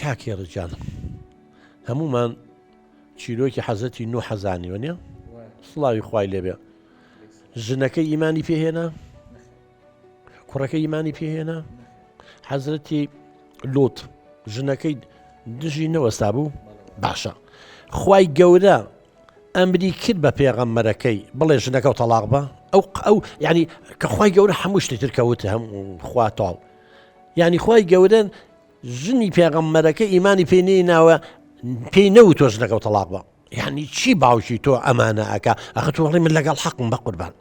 کاکی ڕجان هەمومان چیرۆکی حەزەتی نو حەزانی وەنیە سڵاوی خوای لێبێ ژنەکەی ئیمانی پێهێنا کوڕەکەی ئیمانی پێهێنا حەزرەتی لۆت ژنەکەی دژی نەوەستا بوو باشە خوای گەورە ئەمری کرد بە پێغەمبەرەکەی بڵێ ژنەکە و تەلاق بە ئەو یعنی کە خوای گەورە هەموو شتێتر کەوتە هەموو خوا تاو یعنی خوای گەورە ژنی پێغەمبەرەکە ئیمانی پێ نێناوە پێی نەوت تۆ ژنەکە و تەلاق بە یعنی چی باوکی تۆ ئەمانە ئەکا ئەخە تۆ وەڵی من لەگەڵ حەقم بە قوربان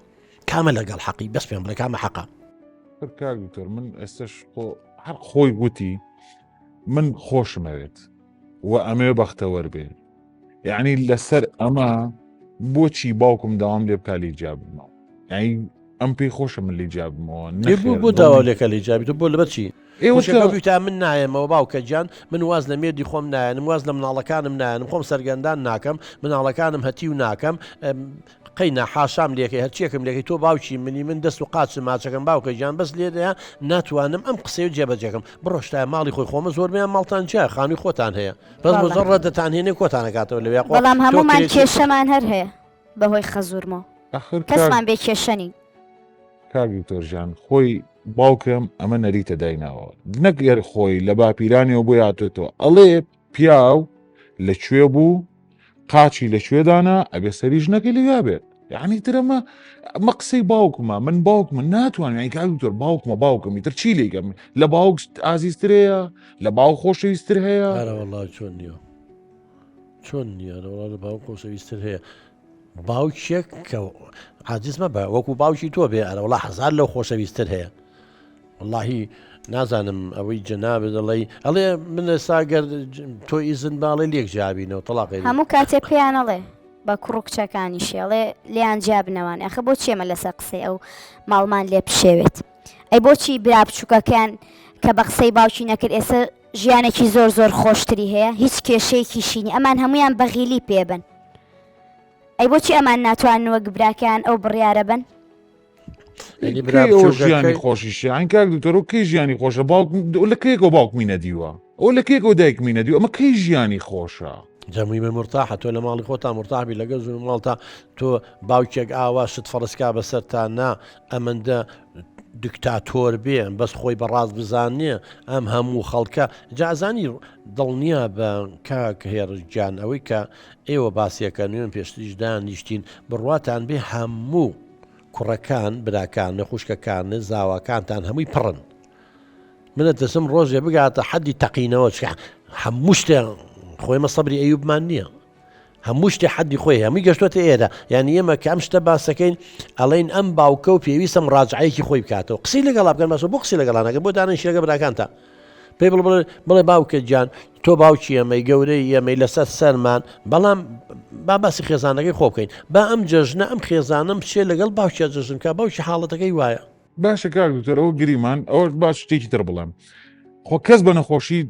کامە لەگەڵ حەقی بەس پێم بڵێ کامە حەقا کاک دکتۆر من ئێستش هەر خۆی گوتی من خۆشمەوێت و ئەمێ بەختەوەربێ یعنی لەسەر ئەمە بۆچی باوکم داوام لێ بکا لێجیا بمەوە یعنی ئەم پێی خۆشە من لێجیا بمەوە بۆ داوا لێکە لێجابی تۆ بۆ لەبەر چی تا من نایەمەوە باوکە گیان من واز لە مێردی خۆم نایەنم واز لە مناڵەکانم نایەنم خۆم سەرگەندان ناکەم مناڵەکانم هەتی و ناکەم قەینا حاشام لێکەی هەرچیەکەم لێکەی تۆ باوکی منی من دەست و قاچم ماچەکەم باوکە گیان بەس لێدەیە ناتوانم ئەم قسەی و جێبەجێکم بڕۆشتای ماڵی خۆی خۆمە زۆربیان ماڵتان جیا خانووی خۆتان هەیە بەس بۆ زۆر ڕەدەتان هێنێ کۆتانەکاتەوە لەوێ بەڵام هەمومان کێشەمان هەر هەیە بەهۆی خەزورمەوە کەسمان بێ کێشەنی کاک دکتۆرژیان خۆی باوکم ئەمە نەریتە دایناوە نەگەر خۆی لە باپیرانیەوە بۆ یاتێتەوە ئەڵێ پیاو لەکوێ بوو قاچی لەکوێدانا ئەبێ سەری ژنەکەی لەوێ بێت یعنی ترەمە ئەمە قسەی باوکمە من باوکمە ناتوانم یعنی کاک دکتۆر باوکمە باوکم ئیتر چی لێگەم لە باوک ئازیزترەیە لە باوک خۆشەویستتر هەیە وەڵڵا چۆن نییە چۆن نییە لە باوک خۆشەویستتر هەیە باوکێک کە عاجزمە بە وەکو باوکی تۆ بێ ئەرە وڵا هەزار لەو خۆشەویستتر هەیە واللهی نازانم ئەوەی جەنابێ دەڵێ ئەڵێ من ساگەر تۆ ئیزن باڵێ لێک جیابینەوە تەڵاقی هەموو کاتێ پێیانەڵێ بە کوڕکچەکانی شێڵێ لیان جیابنەوەن ئەخە بۆ چێمە لەسەر قسەی ئەو ماڵمان لێ پشێوێت ئەی بۆچی برا بچووکەکان کە بە قسەی باوکی نەکرد ئێستا ژیانێکی زۆر زۆر خۆشتری هەیە هیچ کێشەیەکی شینی ئەمان هەمویان بەغیلی پێبن ئەی بۆچی ئەمان ناتوانن وەک براکان ئەو بڕیارە بن ژیانی خۆشیشی کاک دکتۆر و کەی ژیانی خۆشە لە کێکەوە باوکمی نەدیوە ئەو لە کێکەوە دایکمی نەدیوە ئەمە کەی ژیانی خۆشە جەمووی من مرتاحە تۆ لە ماڵی خۆتان مرتاحبی لەگەڵ زور ماڵتا تۆ باوکێک ئاوا شت فەرسکا بەسەرتان نا ئەمەندە دکتاتۆر بێ بەس خۆی بەڕاست بزانێ ئەم هەموو خەڵکە جازانی دڵنییا بە کاک هێرجان ئەوەی کە ئێوە باسیەکە نوێن پێشتیشدان نیشتین بڕواتان بێ هەموو کوڕەکان براکان نەخوشکەکان زاواکانتان هەمووی پڕن منە دەسم ڕۆژێ بگاتە حەدی تەقینەوە هەموو شتێ خۆی مەسەبری ئەیوبمان نییە هەموو شتێ حەدی خۆی هەمووی گەشتوتە ئێرە یعنی ئێمە کە ئەم شتە باسەکەین ئەڵێن ئەم باوکە و پێویستم ڕاجعەیەکی خۆی بکاتەوە قسەی لەگەڵا بکەن باشە بۆ قسەی لەگەڵانەکە بۆ دانیشتەکە براکانتە پێی بڵێ باوکە گیان تۆ باوکی ئەمەی گەورەی ئەمەی لەسەر سەرمان بەڵام با باسی خێزانەکەی خۆ بکەین با ئەم جەژنە ئەم خێزانم بچێ لەگەڵ باوکیە جەژن کە باوکی حاڵەتەکەی وایە باشە کاک دکتۆر ئەوە گریمان ئەوە باش شتێکی تر بڵێم خۆ کەس بە نەخۆشی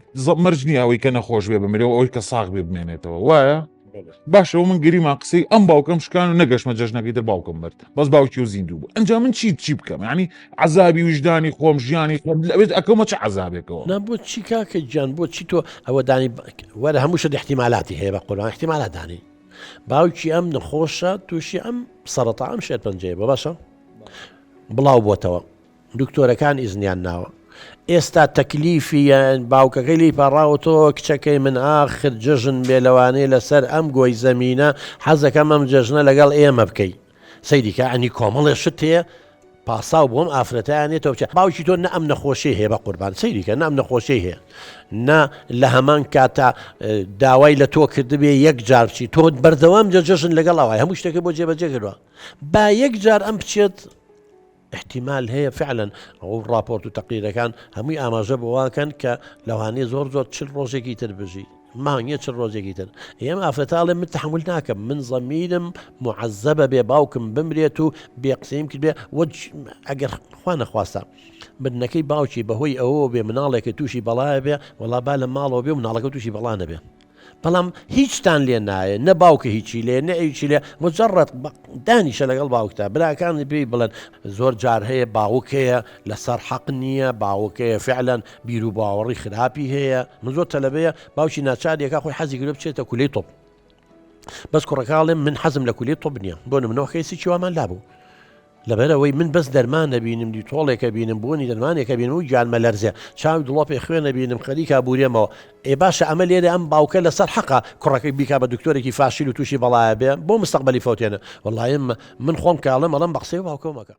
مەرج نییە ئەوەی کە نەخۆش بێ بمرێەوە ئەوەی کە ساغ بێ بمێنێتەوە وایە باشەوە من گریمان قسەی ئەم باوکەم شکان و نەگەشتمە جەژنەکەی در باوکم مرد بەس باوکی و زیندوو بوو ئەنجا من چی بکەم ینی عەزابی وجدانی خۆم ژیانی لەوێت ئەکەمە چه عەزابێکەوە نا بۆ چی کاکە گیان بۆ چی تۆ ئەوە دانی وەرە هەموو شت احتیمالاتی هەیە بە قوربان احتیمالات دانی باوکی ئەم نەخۆشە تووشی ئەم سەرەتا ئەم شێت پەنجەیە بە باشە بڵاو بۆتەوە دکتۆرەکان ئیزنیان ناوە ئێستا تەکلیفی باوکەکەی لی پاڕاوەتەوە کچەکەی من ئاخر جژن بێ لەوانەیە لەسەر ئەم گۆی زەمینە حەزەکەم ئەم جژنە لەگەڵ ئێمە بکەی سەیدیکە ئەنی کۆمەڵێ شت هەیە پاساو بۆم ئافرەتیانێتەوە بچێت باوکی تۆ نە ئەم نەخۆشی هەیە بە قوربان سەیریکە نە ئەم نەخۆشی هەیە نە لە هەمان کاتا داوای لە تۆ کردبێ یەک جار بچی تۆ بەردەوام جەژن لەگەڵ ئەوای هەموو شتێکی بۆ جێبەجێ کردووە با یەک جار ئەم بچێت احتیمال هەیە فعلا ئەو راپۆرت و تەقیرەکان هەمووی ئاماژە بواکەن کە لەوانەیە زۆر زۆر چل ڕۆژێکی تر بژی مانگە چل ڕۆژێکی تر ئێمە ئافرەتاڵێ من تحمل ناکەم من زەمیرم معەزەبە بێ باوکم بمرێت و بێ قسەیم کرد بێ ئەگەر خوا نەخواستە بنەکەی باوکی بەهۆی ئەوە بێ مناڵێکە تووشی بەڵایە بێ وەڵا با لە ماڵەوە بێ و مناڵەکە تووشی بەڵانە بێ بەڵام هیچتان لێ نایە نە باوکە هیچی لێ نە هیچی لێ مجرڕەت دانیشە لەگەڵ باوکتا براکانی پێی بڵێن زۆر جار هەیە باوکەیە لەسەر حەق نییە باوکەیە فعلەن بیر و باوەڕی خراپی هەیە من زۆر تەلەبەیە باوکی ناچارێکا خۆی حەزی گرێ بچێتە کولەی تۆپ بەس کوڕەکاڵێم من حەزم لە کولەی تۆپ نییە بۆ منەوە کەیسی چیوامان لابوو لەبەرەوەی من بەس دەرمان نەبینم دیتۆڵێکە بینم بوونی دەرمانێکە بینم و گیانمە لەرزێ چاوی دڵۆپی خوێنە بینم خەریکا بورێمەوە ئێ باشە ئەمە لێرە ئەم باوکە لەسەر حەقا کوڕەکەی بیکا بە دکتۆرێکی فاشیل و تووشی بەڵایە بێ بۆ مستەقبەلی فەوتێنە وەڵڵای من خۆم کاڵم ئەڵم بە قسەی باوکەومەکە